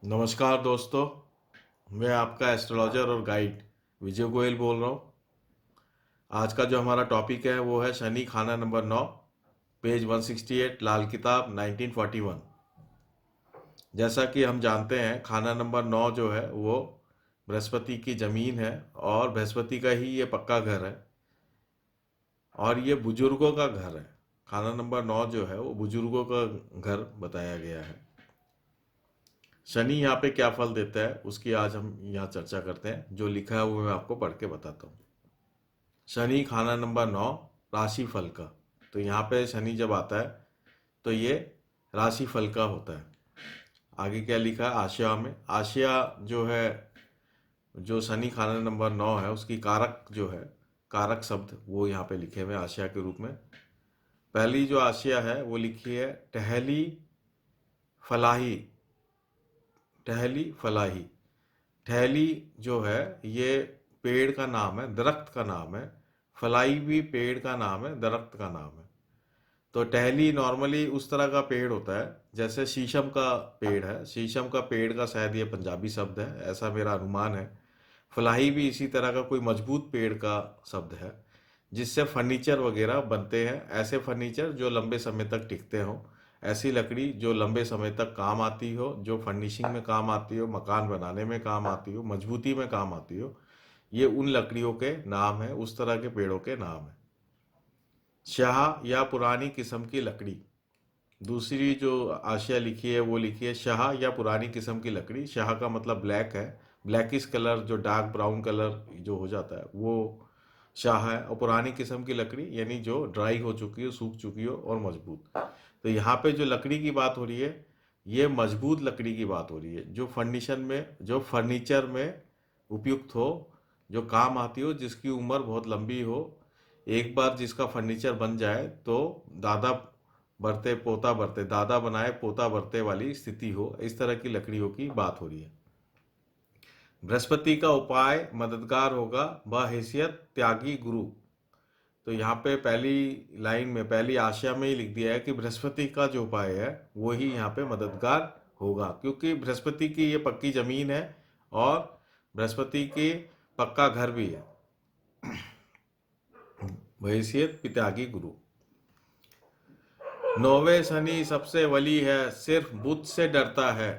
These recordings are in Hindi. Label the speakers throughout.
Speaker 1: नमस्कार दोस्तों। मैं आपका एस्ट्रोलॉजर और गाइड विजय गोयल बोल रहा हूँ। आज का जो हमारा टॉपिक है वो है शनि खाना नंबर 9, पेज 168, लाल किताब 1941। जैसा कि हम जानते हैं खाना नंबर 9 जो है वो बृहस्पति की ज़मीन है और बृहस्पति का ही ये पक्का घर है और ये बुजुर्गों का घर है। खाना नंबर 9 जो है वो बुजुर्गों का घर बताया गया है। शनि यहाँ पे क्या फल देता है उसकी आज हम यहाँ चर्चा करते हैं। जो लिखा है वो मैं आपको पढ़ के बताता हूँ। शनि खाना नंबर 9, राशि फल का। तो यहाँ पे शनि जब आता है तो ये राशि फल का होता है। आगे क्या लिखा है आशया में? आशया जो है, जो शनि खाना नंबर 9 है उसकी कारक जो है, कारक शब्द वो यहाँ पे लिखे हुए हैं आशया के रूप में। पहली जो आशया है वो लिखी है टहली फलाही। टहली फलाही। टहली जो है ये पेड़ का नाम है, दरख्त का नाम है। फलाई भी पेड़ का नाम है, दरख्त का नाम है। तो टहली नॉर्मली उस तरह का पेड़ होता है जैसे शीशम का पेड़ है। शीशम का पेड़ का शायद ये पंजाबी शब्द है, ऐसा मेरा अनुमान है। फलाही भी इसी तरह का कोई मजबूत पेड़ का शब्द है जिससे फर्नीचर वगैरह बनते हैं। ऐसे फर्नीचर जो लंबे समय तक टिकते हों, ऐसी लकड़ी जो लंबे समय तक काम आती हो, जो फर्निशिंग में काम आती हो, मकान बनाने में काम आती हो, मजबूती में काम आती हो, ये उन लकड़ियों के नाम है, उस तरह के पेड़ों के नाम है। शाह या पुरानी किस्म की लकड़ी। दूसरी जो आशया लिखी है वो लिखी है शाह या पुरानी किस्म की लकड़ी। शाह का मतलब ब्लैक है, ब्लैकिश कलर जो डार्क ब्राउन कलर जो हो जाता है वो शाह है। और पुरानी किस्म की लकड़ी यानी जो ड्राई हो चुकी हो, सूख चुकी हो और मजबूत। तो यहाँ पे जो लकड़ी की बात हो रही है ये मजबूत लकड़ी की बात हो रही है, जो फर्निशन में, जो फर्नीचर में उपयुक्त हो, जो काम आती हो, जिसकी उम्र बहुत लंबी हो। एक बार जिसका फर्नीचर बन जाए तो दादा बढ़ते पोता बढ़ते, दादा बनाए पोता बढ़ते वाली स्थिति हो, इस तरह की लकड़ियों की बात हो रही है। बृहस्पति का उपाय मददगार होगा बहैसियत त्यागी गुरु। तो यहाँ पे पहली लाइन में, पहली आशा में ही लिख दिया है कि बृहस्पति का जो उपाय है वो ही यहाँ पे मददगार होगा, क्योंकि बृहस्पति की ये पक्की जमीन है और बृहस्पति की पक्का घर भी है। बहैसियत त्यागी गुरु। नौवे शनि सबसे वली है, सिर्फ बुध से डरता है।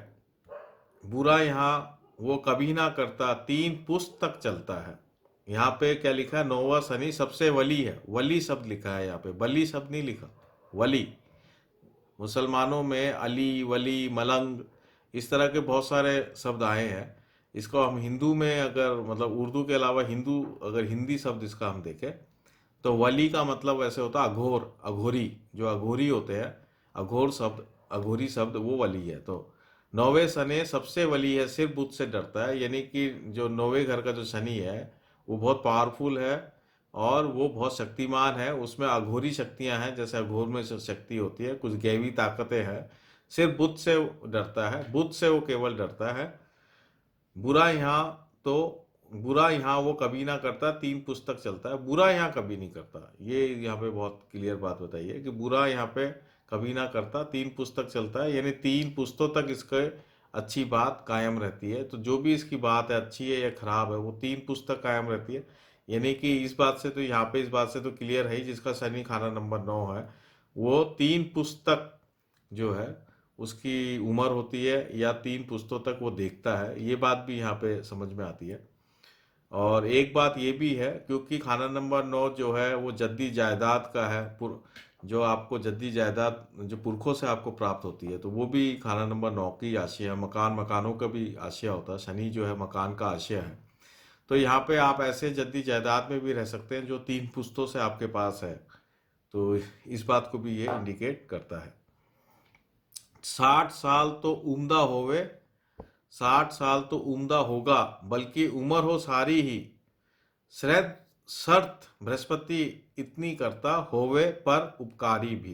Speaker 1: बुरा यहाँ वो कभी ना करता, तीन पुस्त तक चलता है। यहाँ पे क्या लिखा है? नौवा शनि सबसे वली है। वली शब्द लिखा है यहाँ पे, बली शब्द नहीं लिखा, वली। मुसलमानों में अली, वली, मलंग, इस तरह के बहुत सारे शब्द आए हैं। इसको हम हिंदू में अगर, मतलब उर्दू के अलावा हिंदू, अगर हिंदी शब्द इसका हम देखें तो वली का मतलब वैसे होता है अघोर, अघोरी। जो अघोरी होते हैं, अघोर शब्द, अघोरी शब्द वो वली है। तो नौवे शनि सबसे वली है, सिर्फ बुध से डरता है, यानी कि जो नौवे घर का जो शनि है वो बहुत पावरफुल है और वो बहुत शक्तिमान है। उसमें अघोरी शक्तियां हैं, जैसे अघोर में शक्ति होती है, कुछ दैवी ताकतें हैं। सिर्फ बुध से वो डरता है, बुध से वो केवल डरता है। बुरा यहाँ तो, बुरा यहाँ वो कभी ना करता, तीन पुस्तक चलता है। बुरा यहाँ कभी नहीं करता, ये यहाँ पे बहुत क्लियर बात बताई है कि बुरा यहाँ पे कभी ना करता, तीन पुस्तक चलता है, यानी तीन पुस्तों तक इसके अच्छी बात कायम रहती है। तो जो भी इसकी बात है, अच्छी है या खराब है, वो तीन पुस्तक कायम रहती है। यानी कि इस बात से तो, यहाँ पे इस बात से तो क्लियर है ही, जिसका शनि खाना नंबर 9 है वो तीन पुस्तक जो है उसकी उम्र होती है या तीन पुस्तों तक वो देखता है, ये बात भी यहाँ पे समझ में आती है। और एक बात ये भी है, क्योंकि खाना नंबर 9 जो है वो जद्दी जायदाद का है, जो आपको जद्दी जायदाद जो पुरखों से आपको प्राप्त होती है, तो वो भी खाना नंबर 9 की आशय है। मकान, मकानों का भी आशय होता है, शनि जो है मकान का आशय है। तो यहाँ पे आप ऐसे जद्दी जायदाद में भी रह सकते हैं जो तीन पुस्तों से आपके पास है। तो इस बात को भी ये इंडिकेट करता है। 60 साल तो उम्दा होवे, 60 साल तो उम्दा होगा, बल्कि उम्र हो सारी ही। श्रद्ध शर्त बृहस्पति इतनी करता होवे पर उपकारी भी।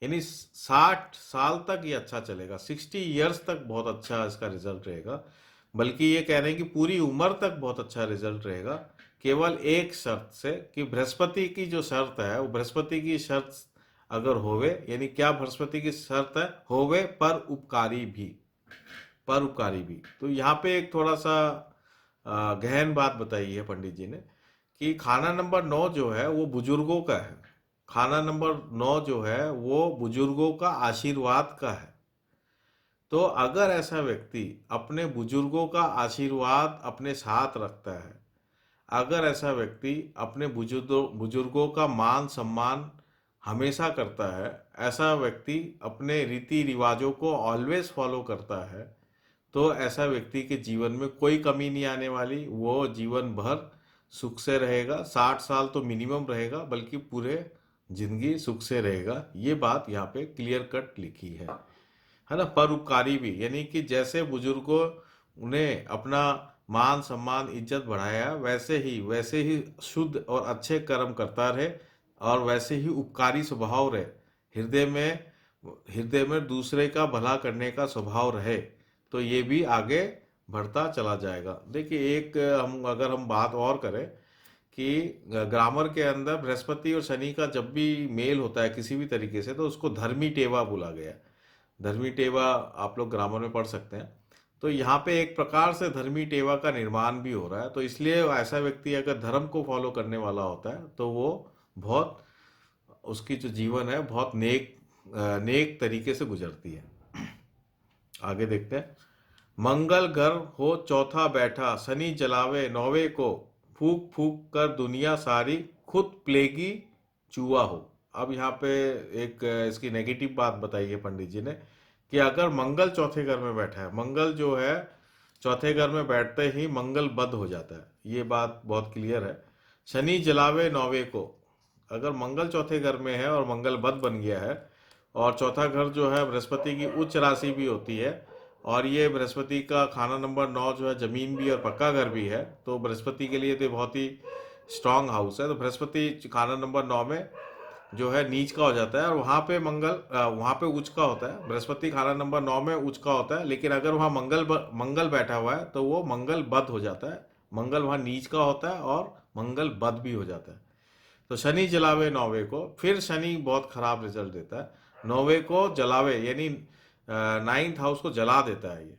Speaker 1: यानी 60 साल तक ये अच्छा चलेगा, 60 ईयर्स तक बहुत अच्छा इसका रिजल्ट रहेगा। बल्कि ये कह रहे हैं कि पूरी उम्र तक बहुत अच्छा रिजल्ट रहेगा, केवल एक शर्त से, कि बृहस्पति की जो शर्त है वो, बृहस्पति की शर्त अगर होवे, यानी क्या बृहस्पति की शर्त है? होवे पर उपकारी भी। परोपकारी भी। तो यहाँ पे एक थोड़ा सा गहन बात बताई है पंडित जी ने कि खाना नंबर 9 जो है वो बुजुर्गों का है। खाना नंबर 9 जो है वो बुजुर्गों का आशीर्वाद का है। तो अगर ऐसा व्यक्ति अपने बुजुर्गों का आशीर्वाद अपने साथ रखता है, अगर ऐसा व्यक्ति अपने बुजुर्गों का मान सम्मान हमेशा करता है, ऐसा व्यक्ति अपने रीति रिवाजों को ऑलवेज फॉलो करता है, तो ऐसा व्यक्ति के जीवन में कोई कमी नहीं आने वाली। वो जीवन भर सुख से रहेगा, 60 साल तो मिनिमम रहेगा, बल्कि पूरे जिंदगी सुख से रहेगा। ये बात यहाँ पे क्लियर कट लिखी है ना। परोपकारी भी, यानी कि जैसे बुजुर्गों उन्हें अपना मान सम्मान इज्जत बढ़ाया, वैसे ही शुद्ध और अच्छे कर्म करता रहे और वैसे ही उपकारी स्वभाव रहे। हृदय में दूसरे का भला करने का स्वभाव रहे, तो ये भी आगे बढ़ता चला जाएगा। देखिए, एक अगर हम बात और करें कि ग्रामर के अंदर बृहस्पति और शनि का जब भी मेल होता है किसी भी तरीके से, तो उसको धर्मी टेवा बोला गया है। धर्मी टेवा आप लोग ग्रामर में पढ़ सकते हैं। तो यहाँ पे एक प्रकार से धर्मी टेवा का निर्माण भी हो रहा है। तो इसलिए ऐसा व्यक्ति अगर धर्म को फॉलो करने वाला होता है तो वो बहुत, उसकी जो जीवन है बहुत नेक तरीके से गुजरती है। आगे देखते हैं। मंगल घर हो चौथा बैठा, शनि जलावे नौवे को, फूक फूक कर दुनिया सारी, खुद प्लेगी चूहा हो। अब यहाँ पे एक इसकी नेगेटिव बात बताई है पंडित जी ने कि अगर मंगल चौथे घर में बैठा है, मंगल जो है चौथे घर में बैठते ही मंगल बद हो जाता है। ये बात बहुत क्लियर है। शनि जलावे नौवे को, अगर मंगल चौथे घर में है और मंगल बद बन गया है, और चौथा घर जो है बृहस्पति की उच्च राशि भी होती है, और ये बृहस्पति का खाना नंबर 9 जो है जमीन भी और पक्का घर भी है, तो बृहस्पति के लिए तो बहुत ही स्ट्रांग हाउस है। तो बृहस्पति खाना नंबर 9 में जो है नीच का हो जाता है, और वहाँ पे वहाँ पे उच्च का होता है। बृहस्पति खाना नंबर 9 में उच्च का होता है, लेकिन अगर वहाँ मंगल बैठा हुआ है तो वो मंगल बद हो जाता है। मंगल वहाँ नीच का होता है और मंगल बद भी हो जाता है। तो शनि जलावे नौवे को, फिर शनि बहुत खराब रिजल्ट देता है। नौवे को जलावे यानी 9th हाउस को जला देता है ये।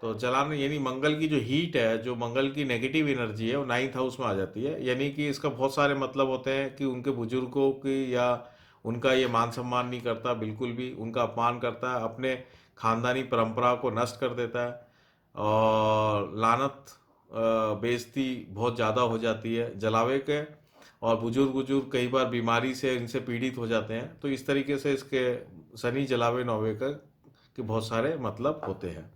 Speaker 1: तो जलाने यानी मंगल की जो हीट है, जो मंगल की नेगेटिव एनर्जी है, वो 9th हाउस में आ जाती है। यानी कि इसका बहुत सारे मतलब होते हैं कि उनके बुजुर्गों की या उनका ये मान सम्मान नहीं करता, बिल्कुल भी उनका अपमान करता है, अपने खानदानी परंपरा को नष्ट कर देता है, और लानत बेइज्जती बहुत ज़्यादा हो जाती है जलावे के। और बुजुर्ग बुजुर्ग कई बार बीमारी से इनसे पीड़ित हो जाते हैं। तो इस तरीके से इसके शनि जलावे नौवे का के बहुत सारे मतलब होते हैं।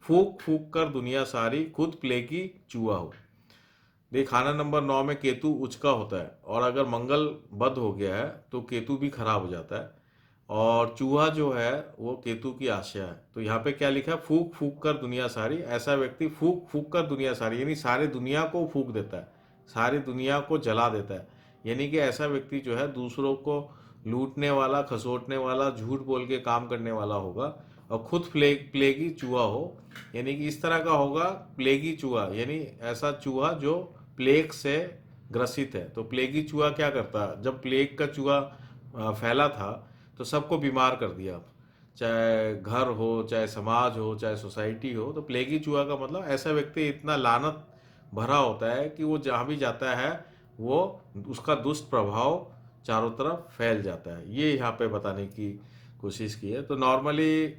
Speaker 1: फूक फूक कर दुनिया सारी, खुद प्लेगी चूहा हो। देख, खाना नंबर 9 में केतु उच्च का होता है, और अगर मंगल बद हो गया है तो केतु भी खराब हो जाता है, और चूहा जो है वो केतु की आशा है। तो यहाँ पे क्या लिखा है, फूक फूक कर दुनिया सारी। ऐसा व्यक्ति फूक फूक कर दुनिया सारी यानी सारे दुनिया को फूक देता है, सारी दुनिया को जला देता है। यानी कि ऐसा व्यक्ति जो है दूसरों को लूटने वाला, खसोटने वाला, झूठ बोल के काम करने वाला होगा, और खुद प्लेगी चूहा हो। यानी कि इस तरह का होगा प्लेगी चूहा, यानी ऐसा चूहा जो प्लेग से ग्रसित है। तो प्लेगी चूहा क्या करता है, जब प्लेग का चूहा फैला था तो सबको बीमार कर दिया, चाहे घर हो, चाहे समाज हो, चाहे सोसाइटी हो। तो प्लेगी चूहा का मतलब ऐसा व्यक्ति इतना लानत भरा होता है कि वो जहाँ भी जाता है वो उसका दुष्ट प्रभाव चारों तरफ फैल जाता है। ये यहाँ पे बताने की कोशिश की है। तो नॉर्मली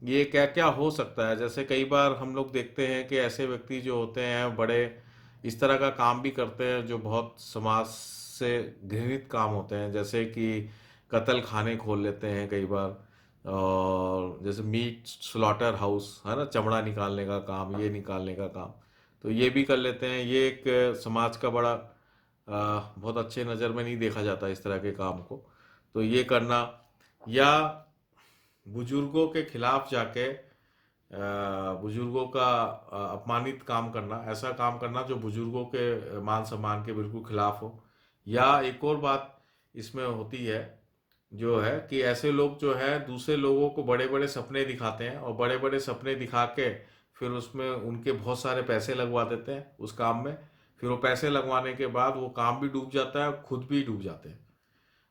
Speaker 1: ये क्या क्या हो सकता है, जैसे कई बार हम लोग देखते हैं कि ऐसे व्यक्ति जो होते हैं बड़े इस तरह का काम भी करते हैं जो बहुत समाज से घृणित काम होते हैं, जैसे कि कत्ल खाने खोल लेते हैं कई बार, और जैसे मीट स्लॉटर हाउस है ना, चमड़ा निकालने का काम, ये निकालने का काम, तो ये भी कर लेते हैं। ये एक समाज का बड़ा बहुत अच्छे नज़र में नहीं देखा जाता इस तरह के काम को। तो ये करना, या बुजुर्गों के खिलाफ जाके बुजुर्गों का अपमानित काम करना, ऐसा काम करना जो बुजुर्गों के मान सम्मान के बिल्कुल खिलाफ हो। या एक और बात इसमें होती है जो है कि ऐसे लोग जो है दूसरे लोगों को बड़े बड़े सपने दिखाते हैं, और बड़े बड़े सपने दिखा के फिर उसमें उनके बहुत सारे पैसे लगवा देते हैं उस काम में। फिर वो पैसे लगवाने के बाद वो काम भी डूब जाता है, खुद भी डूब जाते हैं,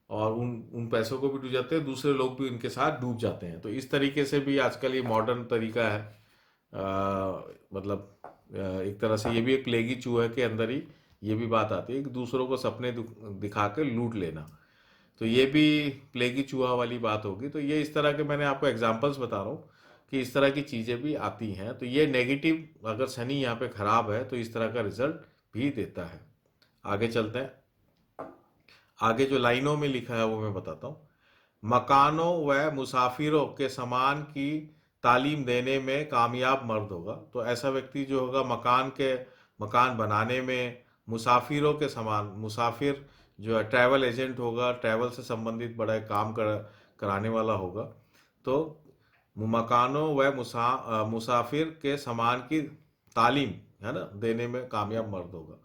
Speaker 1: और उन उन पैसों को भी डूब जाते हैं, दूसरे लोग भी उनके साथ डूब जाते हैं। तो इस तरीके से भी आजकल ये मॉडर्न तरीका है मतलब एक तरह से ये भी एक प्लेगी चूहे के अंदर ही ये भी बात आती है कि दूसरों को सपने दिखा के लूट लेना। तो ये भी प्लेगी चूहा वाली बात होगी। तो ये इस तरह के मैंने आपको एग्जांपल्स बता रहा हूँ कि इस तरह की चीज़ें भी आती हैं। तो ये नेगेटिव, अगर शनि यहाँ पे खराब है तो इस तरह का रिजल्ट भी देता है। आगे चलते हैं। आगे जो लाइनों में लिखा है वो मैं बताता हूँ। मकानों व मुसाफिरों के सामान की तालीम देने में कामयाब मर्द होगा। तो ऐसा व्यक्ति जो होगा मकान बनाने में, मुसाफिरों के सामान, मुसाफिर जो है ट्रैवल एजेंट होगा, ट्रैवल से संबंधित बड़ा काम कराने वाला होगा। तो मकानों व मुसाफिर के सामान की तालीम, है ना, देने में कामयाब मर्द होगा।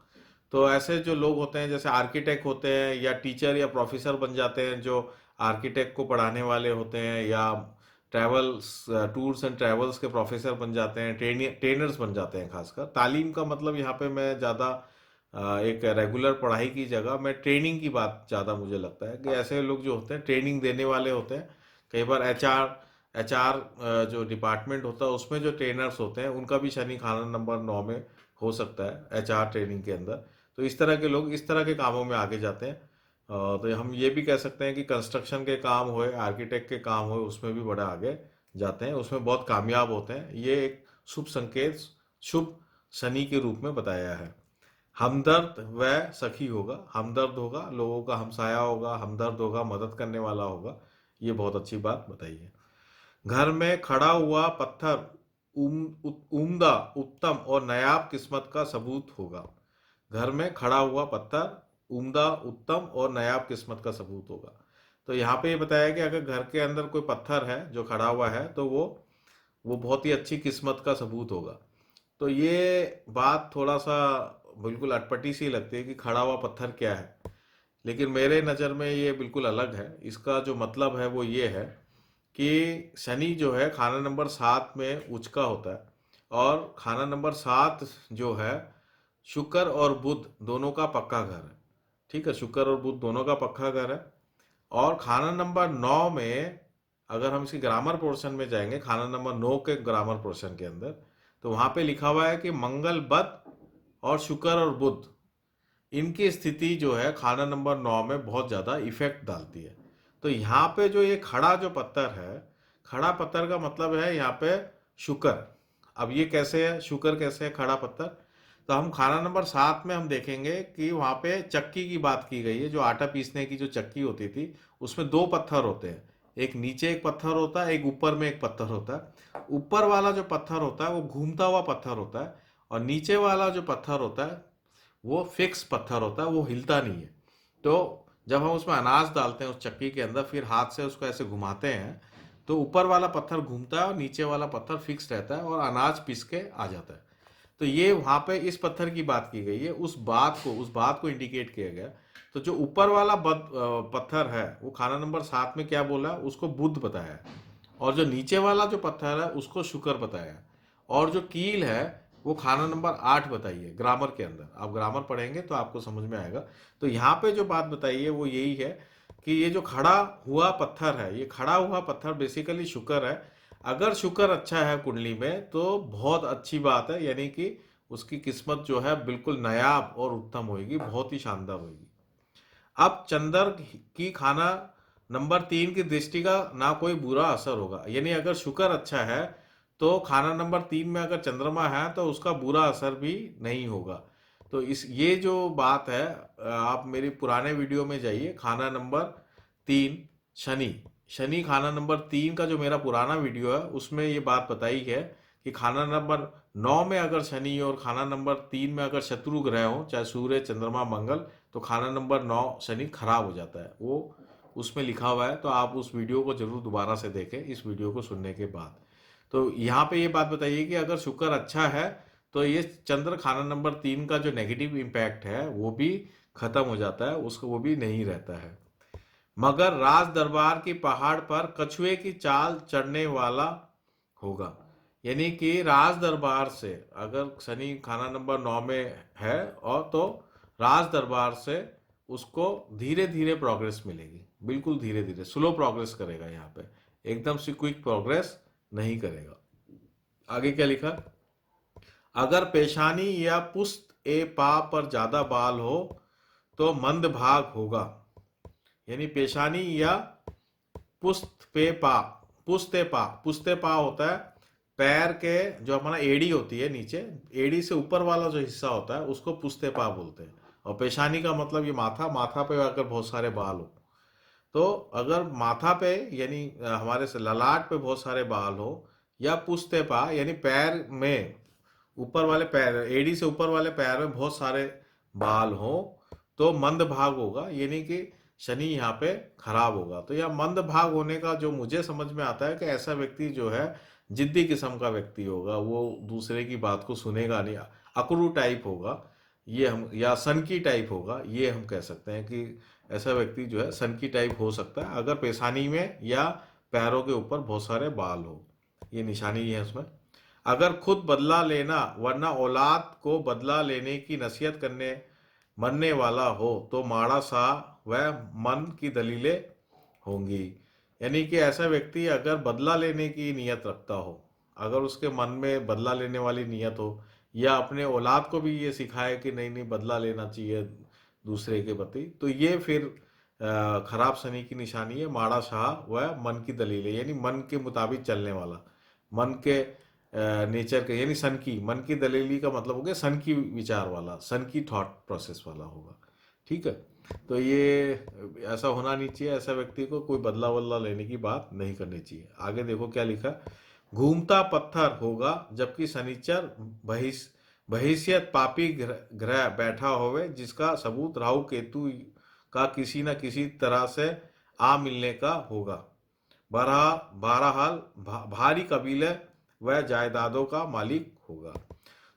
Speaker 1: तो ऐसे जो लोग होते हैं जैसे आर्किटेक्ट होते हैं या टीचर या प्रोफेसर बन जाते हैं, जो आर्किटेक्ट को पढ़ाने वाले होते हैं, या ट्रैवल्स टूर्स एंड ट्रैवल्स के प्रोफेसर बन जाते हैं, ट्रेनर्स बन जाते हैं। खासकर तालीम का मतलब यहाँ पे मैं ज़्यादा एक रेगुलर पढ़ाई की जगह मैं ट्रेनिंग की बात ज़्यादा मुझे लगता है कि ऐसे लोग जो होते हैं ट्रेनिंग देने वाले होते हैं। कई बार एचआर जो डिपार्टमेंट होता है उसमें जो ट्रेनर्स होते हैं उनका भी शनि खाना नंबर 9 में हो सकता है एचआर ट्रेनिंग के अंदर। तो इस तरह के लोग इस तरह के कामों में आगे जाते हैं। तो हम ये भी कह सकते हैं कि कंस्ट्रक्शन के काम होए, आर्किटेक्ट के काम होए, उसमें भी बड़े आगे जाते हैं, उसमें बहुत कामयाब होते हैं। ये एक शुभ संकेत, शुभ शनि के रूप में बताया है। हमदर्द व सखी होगा, हमदर्द होगा, लोगों का हमसाया होगा, हमदर्द होगा, मदद करने वाला होगा। ये बहुत अच्छी बात बताई है। घर में खड़ा हुआ पत्थर उम्दा, उत्तम और नायाब किस्मत का सबूत होगा। घर में खड़ा हुआ पत्थर उम्दा, उत्तम और नायाब किस्मत का सबूत होगा। तो यहाँ पे ये बताया कि अगर घर के अंदर कोई पत्थर है जो खड़ा हुआ है तो वो बहुत ही अच्छी किस्मत का सबूत होगा। तो ये बात थोड़ा सा बिल्कुल अटपटी सी लगती है कि खड़ा हुआ पत्थर क्या है, लेकिन मेरे नज़र में ये बिल्कुल अलग है। इसका जो मतलब है वो ये है कि शनि जो है खाना नंबर 7 में उच्च का होता है, और खाना नंबर 7 जो है शुक्र और बुध दोनों का पक्का घर है। ठीक है, शुक्र और बुध दोनों का पक्का घर है। और खाना नंबर 9 में अगर हम इसके ग्रामर पोर्शन में जाएंगे, खाना नंबर 9 के ग्रामर पोर्शन के अंदर, तो वहां पे लिखा हुआ है कि मंगल, बुध और शुक्र और बुध, इनकी स्थिति जो है खाना नंबर 9 में बहुत ज़्यादा इफेक्ट डालती है। तो यहाँ पे जो ये खड़ा जो पत्थर है, खड़ा पत्थर का मतलब है यहाँ पे शुक्र। अब ये कैसे है, शुक्र कैसे है खड़ा पत्थर? तो हम खाना नंबर 7 में हम देखेंगे कि वहाँ पे चक्की की बात की गई है। जो आटा पीसने की जो चक्की होती थी उसमें दो पत्थर होते हैं, एक नीचे एक पत्थर होता है, एक ऊपर में एक पत्थर होता है। ऊपर वाला जो पत्थर होता है वो घूमता हुआ पत्थर होता है, और नीचे वाला जो पत्थर होता है वो फिक्स पत्थर होता है, वो हिलता नहीं है। तो जब हम उसमें अनाज डालते हैं उस चक्की के अंदर, फिर हाथ से उसको ऐसे घुमाते हैं, तो ऊपर वाला पत्थर घूमता है और नीचे वाला पत्थर फिक्स रहता है और अनाज पिस के आ जाता है। तो ये वहां पे इस पत्थर की बात की गई है, उस बात को इंडिकेट किया गया। तो जो ऊपर वाला पत्थर है वो खाना नंबर 7 में क्या बोला, उसको बुध बताया है। और जो नीचे वाला जो पत्थर है उसको शुक्र बताया है। और जो कील है वो खाना नंबर 8 बताइए ग्रामर के अंदर। आप ग्रामर पढ़ेंगे तो आपको समझ में आएगा। तो यहाँ पे जो बात बताई है वो यही है कि ये जो खड़ा हुआ पत्थर है, ये खड़ा हुआ पत्थर बेसिकली शुक्र है। अगर शुक्र अच्छा है कुंडली में तो बहुत अच्छी बात है, यानी कि उसकी किस्मत जो है बिल्कुल नायाब और उत्तम होगी, बहुत ही शानदार होगी। अब चंद्र की खाना नंबर 3 की दृष्टि का ना कोई बुरा असर होगा, यानी अगर शुक्र अच्छा है तो खाना नंबर 3 में अगर चंद्रमा है तो उसका बुरा असर भी नहीं होगा। तो इस ये जो बात है, आप मेरी पुराने वीडियो में जाइए, खाना नंबर 3 शनि, शनि खाना नंबर 3 का जो मेरा पुराना वीडियो है उसमें ये बात बताई है कि खाना नंबर 9 में अगर शनि और खाना नंबर 3 में अगर शत्रु ग्रह हो, चाहे सूर्य, चंद्रमा, मंगल, तो खाना नंबर 9 शनि खराब हो जाता है। वो उसमें लिखा हुआ है, तो आप उस वीडियो को जरूर दोबारा से देखें इस वीडियो को सुनने के बाद। तो यहाँ पे ये बात बताइए कि अगर शुक्र अच्छा है तो ये चंद्र खाना नंबर 3 का जो नेगेटिव इम्पैक्ट है वो भी खत्म हो जाता है, उसको वो भी नहीं रहता है। मगर राज दरबार की पहाड़ पर कछुए की चाल चढ़ने वाला होगा, यानी कि राज दरबार से अगर शनि खाना नंबर 9 में है और तो राज दरबार से उसको धीरे धीरे प्रोग्रेस मिलेगी, बिल्कुल धीरे धीरे स्लो प्रोग्रेस करेगा। यहाँ पे एकदम से क्विक प्रोग्रेस नहीं करेगा। आगे क्या लिखा, अगर पेशानी या पुस्त ए पा पर ज्यादा बाल हो तो मंद भाग होगा। यानी पेशानी या पुस्त पे पा, पुस्ते पा होता है पैर के, जो हमारा एड़ी होती है नीचे, एड़ी से ऊपर वाला जो हिस्सा होता है उसको पुस्ते पा बोलते हैं। और पेशानी का मतलब ये माथा, माथा पे अगर बहुत सारे बाल हो, तो अगर माथा पे यानी हमारे से ललाट पे बहुत सारे बाल हो, या पुस्ते पा यानी पैर में ऊपर वाले पैर, एड़ी से ऊपर वाले पैर में बहुत सारे बाल हो, तो मंद भाग होगा, यानी कि शनि यहाँ पे खराब होगा। तो यह मंद भाग होने का जो मुझे समझ में आता है कि ऐसा व्यक्ति जो है जिद्दी किस्म का व्यक्ति होगा, वो दूसरे की बात को सुनेगा नहीं, अकड़ू टाइप होगा, ये हम, या सनकी टाइप होगा, ये हम कह सकते हैं कि ऐसा व्यक्ति जो है सनकी टाइप हो सकता है अगर पेशानी में या पैरों के ऊपर बहुत सारे बाल हो। ये निशानी है उसमें। अगर खुद बदला लेना वरना औलाद को बदला लेने की नसीहत करने मनने वाला हो तो माड़ा सा वह मन की दलीलें होंगी। यानी कि ऐसा व्यक्ति अगर बदला लेने की नीयत रखता हो, अगर उसके मन में बदला लेने वाली नीयत हो, या अपने औलाद को भी ये सिखाए कि नहीं नहीं बदला लेना चाहिए दूसरे के प्रति, तो ये फिर खराब शनि की निशानी है। माड़ा शाह वह मन की दलील है, यानी मन के मुताबिक चलने वाला, मन के नेचर के, यानी सन की, मन की दलीली का मतलब हो गया सन की विचार वाला, सन की थॉट प्रोसेस वाला होगा। ठीक है, तो ये ऐसा होना नहीं चाहिए, ऐसा व्यक्ति को कोई बदला बदला लेने की बात नहीं करनी चाहिए। आगे देखो क्या लिखा, घूमता पत्थर होगा जबकि शनिचर बहिष्यत पापी ग्रह बैठा होवे, जिसका सबूत राहु केतु का किसी न किसी तरह से आ मिलने का होगा। बहरहाल भारी कबीले व जायदादों का मालिक होगा।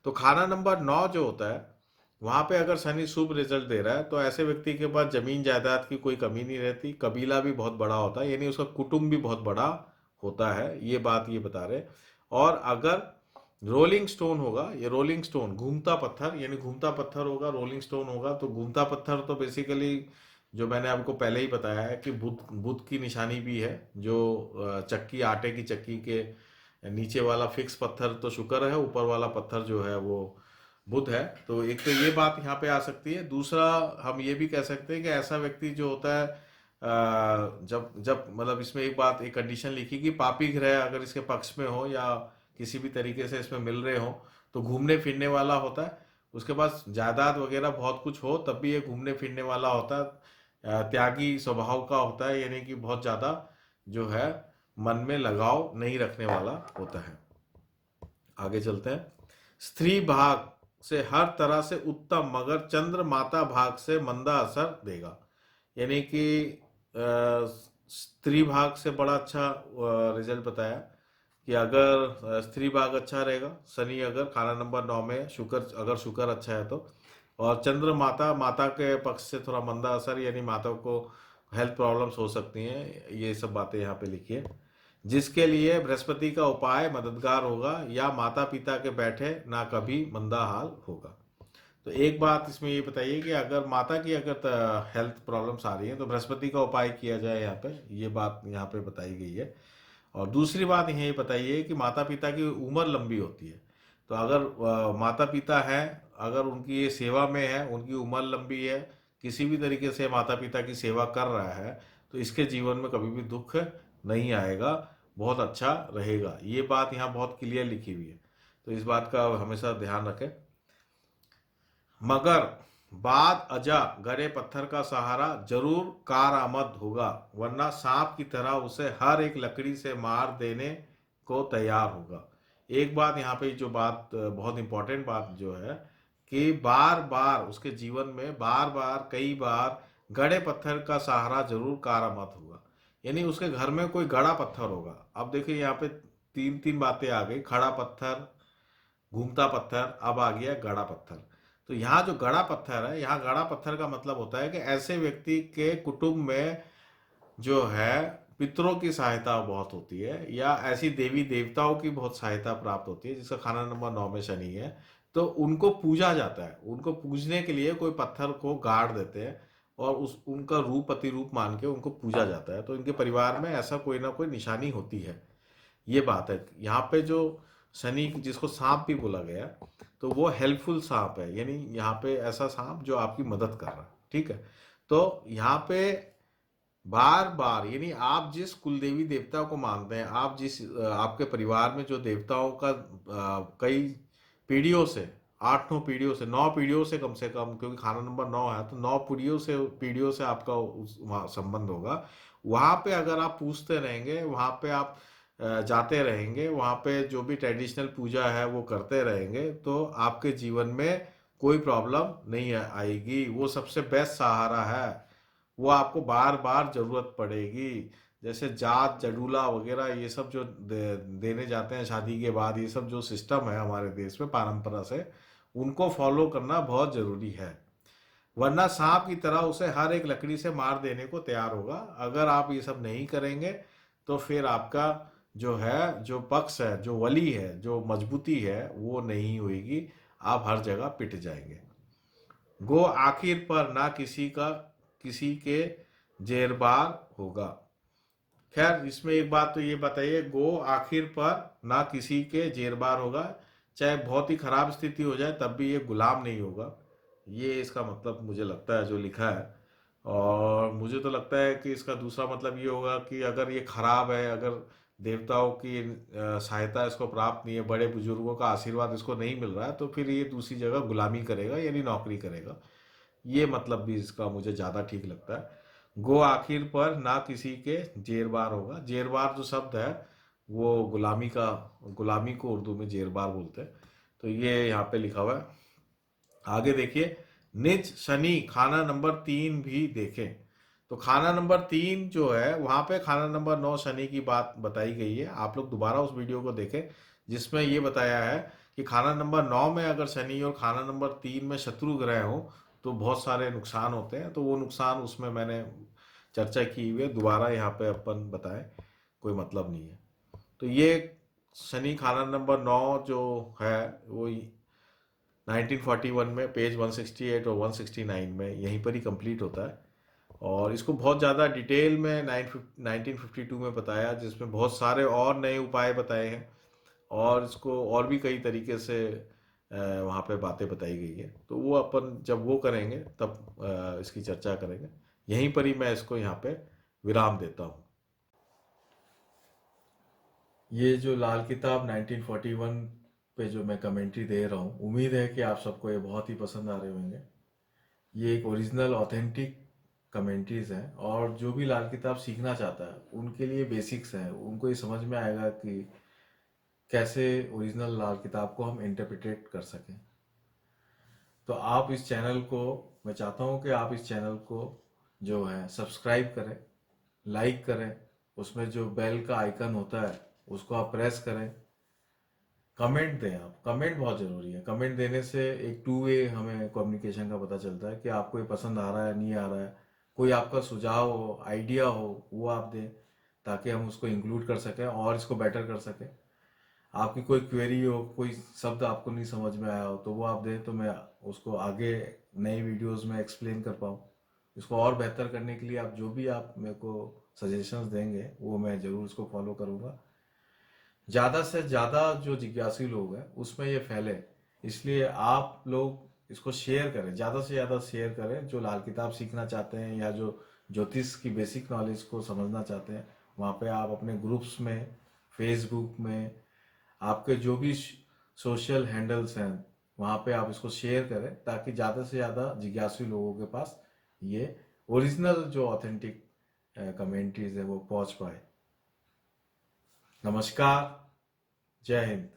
Speaker 1: तो खाना नंबर 9 जो होता है, वहां पे अगर शनि शुभ रिजल्ट दे रहा है तो ऐसे व्यक्ति के पास जमीन जायदाद की कोई कमी नहीं रहती, कबीला भी बहुत बड़ा होता है, यानी उसका कुटुंब भी बहुत बड़ा होता है, ये बात ये बता रहे। और अगर रोलिंग स्टोन होगा, ये रोलिंग स्टोन घूमता पत्थर, यानी घूमता पत्थर होगा, रोलिंग स्टोन होगा, तो घूमता पत्थर तो बेसिकली जो मैंने आपको पहले ही बताया है कि बुध, बुध की निशानी भी है, जो चक्की, आटे की चक्की के नीचे वाला फिक्स पत्थर तो शुक्र है, ऊपर वाला पत्थर जो है वो बुध है। तो एक तो ये बात यहाँ पे आ सकती है। दूसरा हम ये भी कह सकते हैं कि ऐसा व्यक्ति जो होता है जब जब मतलब इसमें एक बात, एक कंडीशन लिखी कि पापी ग्रह अगर इसके पक्ष में हो या किसी भी तरीके से इसमें मिल रहे हो तो घूमने फिरने वाला होता है, उसके पास जायदाद वगैरह बहुत कुछ हो तब भी ये घूमने फिरने वाला होता है, त्यागी स्वभाव का होता है, यानी कि बहुत ज़्यादा जो है मन में लगाव नहीं रखने वाला होता है। आगे चलते हैं। स्त्री भाग से हर तरह से उत्तम मगर चंद्र माता भाग से मंदा असर देगा। यानी कि स्त्री भाग से बड़ा अच्छा रिजल्ट बताया कि अगर स्त्री भाग अच्छा रहेगा, शनि अगर खाना नंबर 9 में, शुक्र अगर शुक्र अच्छा है तो, और चंद्र माता, माता के पक्ष से थोड़ा मंदा असर, यानी माता को हेल्थ प्रॉब्लम्स हो सकती हैं, ये सब बातें यहाँ पे लिखी है। जिसके लिए बृहस्पति का उपाय मददगार होगा या माता पिता के बैठे ना कभी मंदा हाल होगा। तो एक बात इसमें ये बताइए कि अगर माता की अगर हेल्थ प्रॉब्लम्स आ रही है तो बृहस्पति का उपाय किया जाए, यहाँ पे ये बात यहाँ पे बताई गई है। और दूसरी बात ये बताइए कि माता पिता की उम्र लंबी होती है, तो अगर माता पिता हैं, अगर उनकी ये सेवा में है, उनकी उम्र लंबी है, किसी भी तरीके से माता पिता की सेवा कर रहा है, तो इसके जीवन में कभी भी दुख नहीं आएगा, बहुत अच्छा रहेगा। ये बात यहाँ बहुत क्लियर लिखी हुई है, तो इस बात का हमेशा ध्यान रखें। मगर बाद अजा गरे पत्थर का सहारा जरूर कार आमद होगा, वरना सांप की तरह उसे हर एक लकड़ी से मार देने को तैयार होगा। एक बात यहाँ पे जो बात बहुत इंपॉर्टेंट बात जो है कि बार बार उसके जीवन में बार बार कई बार गड़े पत्थर का सहारा जरूर कार आमद होगा, यानी उसके घर में कोई गड़ा पत्थर होगा। अब देखिए यहाँ पे तीन तीन बातें आ गई, खड़ा पत्थर, घूमता पत्थर, अब आ गया गड़ा पत्थर। तो यहाँ जो गड़ा पत्थर है, यहाँ गड़ा पत्थर का मतलब होता है कि ऐसे व्यक्ति के कुटुंब में जो है पितरों की सहायता बहुत होती है, या ऐसी देवी देवताओं की बहुत सहायता प्राप्त होती है, जिसका खाना नंबर 9 में शनि है, तो उनको पूजा जाता है। उनको पूजने के लिए कोई पत्थर को गाड़ देते हैं और उस उनका रूप प्रतिरूप मान के उनको पूजा जाता है, तो इनके परिवार में ऐसा कोई ना कोई निशानी होती है। ये बात है। यहाँ पे जो शनि जिसको सांप भी बोला गया, तो वो हेल्पफुल सांप है, यानी यहाँ पे ऐसा सांप जो आपकी मदद कर रहा है, ठीक है। तो यहाँ पे बार बार, यानी आप जिस कुल देवी देवता को मानते हैं, आप जिस आपके परिवार में जो देवताओं का कई पीढ़ियों से, 8-9 पीढ़ियों से, 9 पीढ़ियों से कम से कम, क्योंकि खाना नंबर 9 है, तो 9 पीढ़ियों से आपका वहाँ संबंध होगा। वहाँ पे अगर आप पूछते रहेंगे, वहाँ पे आप जाते रहेंगे, वहाँ पे जो भी ट्रेडिशनल पूजा है वो करते रहेंगे, तो आपके जीवन में कोई प्रॉब्लम नहीं आएगी। वो सबसे बेस्ट सहारा है। वो आपको बार बार जरूरत पड़ेगी। जैसे जात जडूला वगैरह ये सब जो देने जाते हैं शादी के बाद, ये सब जो सिस्टम है हमारे देश में परंपरा से, उनको फॉलो करना बहुत जरूरी है। वरना सांप की तरह उसे हर एक लकड़ी से मार देने को तैयार होगा। अगर आप ये सब नहीं करेंगे तो फिर आपका जो है, जो पक्ष है, जो वली है, जो मजबूती है, वो नहीं होगी। आप हर जगह पिट जाएंगे। गो आखिर पर ना किसी का किसी के जेरबार होगा। खैर, इसमें एक बात तो ये बताइए, गो आखिर पर ना किसी के जेरबार होगा, चाहे बहुत ही खराब स्थिति हो जाए तब भी ये गुलाम नहीं होगा। ये इसका मतलब मुझे लगता है जो लिखा है। और मुझे तो लगता है कि इसका दूसरा मतलब ये होगा कि अगर ये खराब है, अगर देवताओं की सहायता इसको प्राप्त नहीं है, बड़े बुजुर्गों का आशीर्वाद इसको नहीं मिल रहा है, तो फिर ये दूसरी जगह गुलामी करेगा, यानी नौकरी करेगा। ये मतलब भी इसका मुझे ज़्यादा ठीक लगता है। गो आखिर पर ना किसी के जेरबार होगा। जेरबार जो शब्द है वो गुलामी का, गुलामी को उर्दू में जेरबार बोलते हैं। तो ये यहाँ पे लिखा हुआ है। आगे देखिए, निज शनि खाना नंबर 3 भी देखें। तो खाना नंबर 3 जो है, वहां पे खाना नंबर 9 शनि की बात बताई गई है। आप लोग दोबारा उस वीडियो को देखें जिसमें ये बताया है कि खाना नंबर 9 में अगर शनि और खाना नंबर 3 में शत्रु ग्रह हो तो बहुत सारे नुकसान होते हैं। तो वो नुकसान उसमें मैंने चर्चा की हुई है, दोबारा यहाँ पे अपन बताएं, कोई मतलब नहीं है। तो ये शनि खाना नंबर 9 जो है वो 1941 में पेज 168 और 169 में यहीं पर ही कंप्लीट होता है। और इसको बहुत ज़्यादा डिटेल में 1952 में बताया, जिसमें बहुत सारे और नए उपाय बताए हैं, और इसको और भी कई तरीके से वहाँ पे बातें बताई गई है। तो वो अपन जब वो करेंगे तब इसकी चर्चा करेंगे। यहीं पर ही मैं इसको यहाँ पे विराम देता हूँ। ये जो लाल किताब 1941 पे जो मैं कमेंट्री दे रहा हूँ, उम्मीद है कि आप सबको ये बहुत ही पसंद आ रहे होंगे। ये एक ओरिजिनल ऑथेंटिक कमेंट्रीज हैं, और जो भी लाल किताब सीखना चाहता है उनके लिए बेसिक्स हैं। उनको ये समझ में आएगा कि कैसे ओरिजिनल लाल किताब को हम इंटरप्रिटेट कर सकें। तो आप इस चैनल को, मैं चाहता हूँ कि आप इस चैनल को जो है सब्सक्राइब करें, लाइक करें, उसमें जो बेल का आइकन होता है उसको आप प्रेस करें, कमेंट दें। आप कमेंट बहुत ज़रूरी है। कमेंट देने से एक टू वे हमें कम्युनिकेशन का पता चलता है कि आपको ये पसंद आ रहा है, नहीं आ रहा है। कोई आपका सुझाव हो, आइडिया हो, वो आप दें, ताकि हम उसको इंक्लूड कर सकें और इसको बेटर कर सकें। आपकी कोई क्वेरी हो, कोई शब्द आपको नहीं समझ में आया हो, तो वो आप दें, तो मैं उसको आगे नई वीडियोस में एक्सप्लेन कर पाऊँ। इसको और बेहतर करने के लिए आप जो भी आप मेरे को सजेशंस देंगे वो मैं ज़रूर इसको फॉलो करूँगा। ज़्यादा से ज़्यादा जो जिज्ञासु लोग हैं उसमें ये फैले, इसलिए आप लोग इसको शेयर करें, ज़्यादा से ज़्यादा शेयर करें। जो लाल किताब सीखना चाहते हैं या जो ज्योतिष की बेसिक नॉलेज को समझना चाहते हैं, वहाँ पे आप अपने ग्रुप्स में, फेसबुक में, आपके जो भी सोशल हैंडल्स हैं, वहाँ पे आप इसको शेयर करें, ताकि ज़्यादा से ज़्यादा जिज्ञासु लोगों के पास ये ओरिजिनल जो ऑथेंटिक कमेंट्रीज है वो पहुँच पाए। नमस्कार, जय हिंद।